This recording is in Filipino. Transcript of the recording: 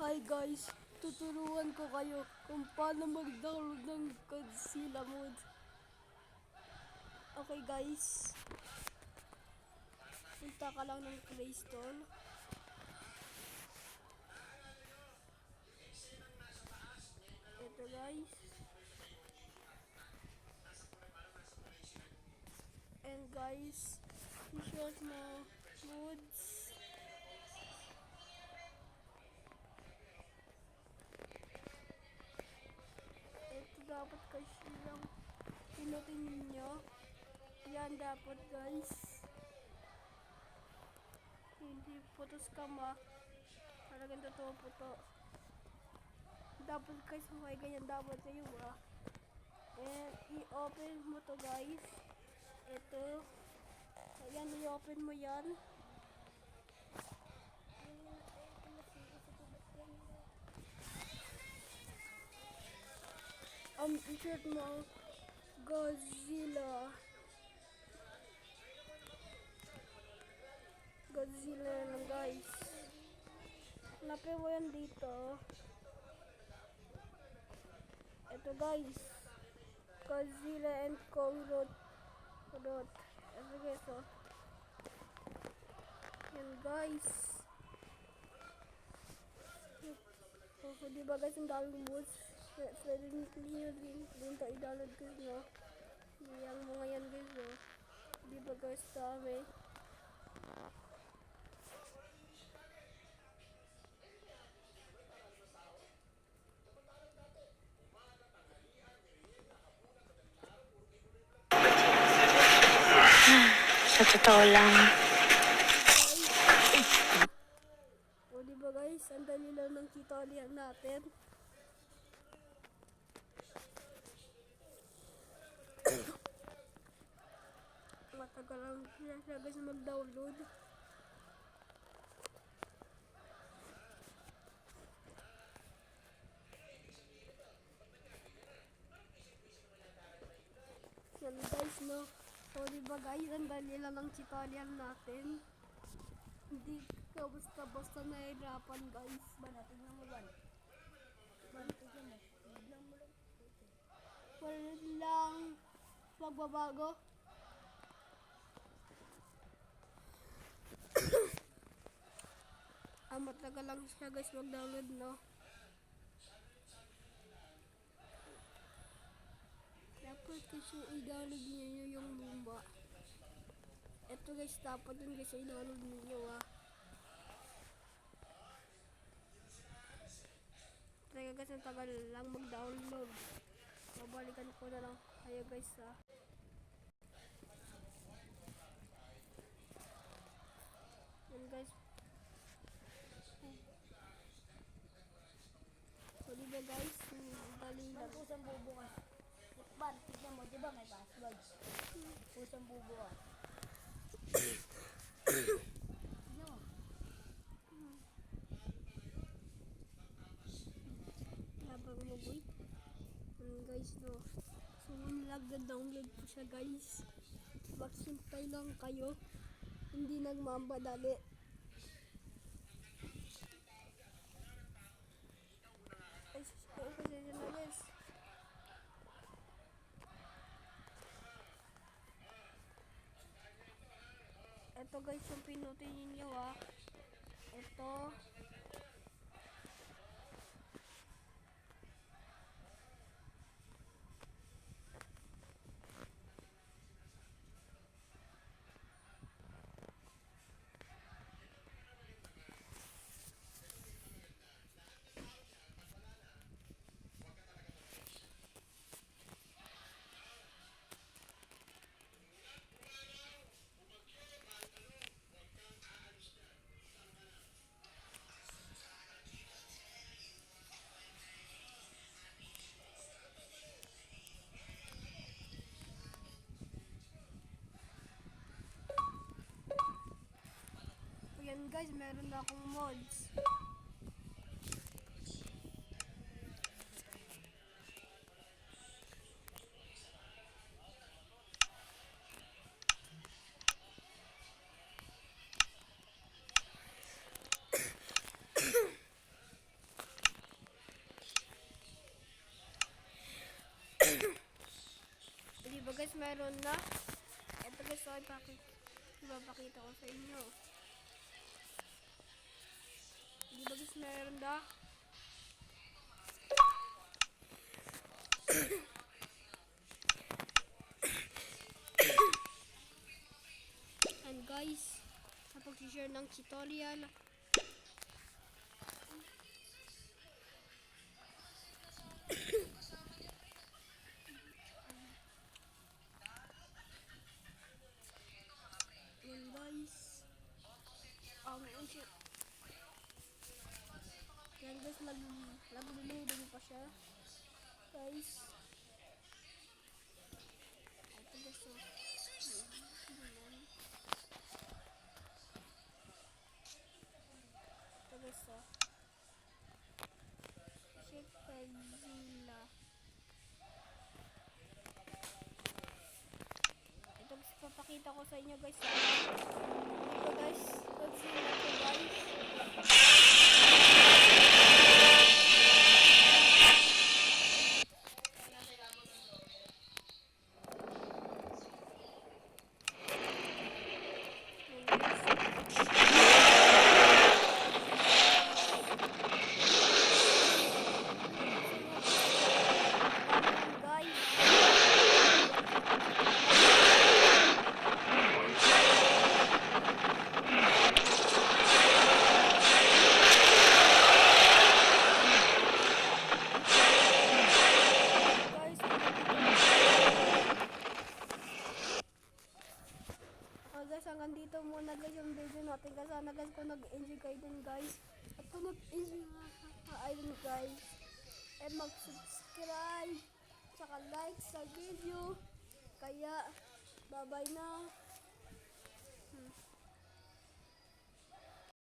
Hi guys, tuturuan ko kayo kung paano mag-download ng Godzilla mod. Okay guys, punta ka lang ng Play Store. Ito guys. And guys, i-short mo mods. Ito dapat kasi lang pinutin ninyo. Yan dapat guys. Hindi putos kama. Talagang totoo po to. Dapat guys, may ganyan dapat sa'yo ba? And i-open mo to guys. Ito. Ayan, i-open mo yan. I-search mo Godzilla. Godzilla lang guys. Hanapin mo yan dito. Ito guys. Godzilla and Kong Road. Ito guys oh. Yan guys. Oh, diba guys ang daming mods. Pwede nyo din ito i-download guys no. Yang mga yan guys no. Diba guys dami. Sa totoo lang. O diba guys, ang dali lang ng tutorial natin. Matagal lang siya guys mag-download. Yan guys no. So diba guys, ang dali lang ng tutorial natin. Hindi ka basta nahihirapan guys. Tingnan mo ba? Tingnan mo. Biglang mo lang. Walang magbabago. Matagal lang siya guys mag-download no. Dapat kasi i-download niyo yung lumba. Ito guys, dapat yun guys i-download niyo Teka guys, ang tagal lang mag-download. Babalikan ko na lang kayo guys Yan guys. So diba guys, dali lang. Pusang bubukas. Ban, tignan mo, diba may password? Pusang bubukas. Tignan mo. Habang mag-wait. Guys no. So nag-download po siya guys. Magsintay lang kayo. Hindi nagmamadali. Kasi na guys. Ito guys yung pinutin ninyo Ito. Yan guys, meron na akong mods. meron na. Ito guys, so ipapakita ko sa inyo. Di ba guys, meron na? And guys, napag-share ng tutorial. Yan guys. Yan guys, nag-loading pa siya. Guys. Ito guys, so. Ito guys, so. Godzilla. Ito guys, papakita ko sa inyo guys. Ito guys, Godzilla to guys. Guys, hanggang dito muna guys yung video natin. Kasi sana guys kung nag-enjoy kayo dun guys. At kung nag-enjoy kayo dun guys, eh mag-subscribe. Tsaka like sa video. Kaya, bye-bye na.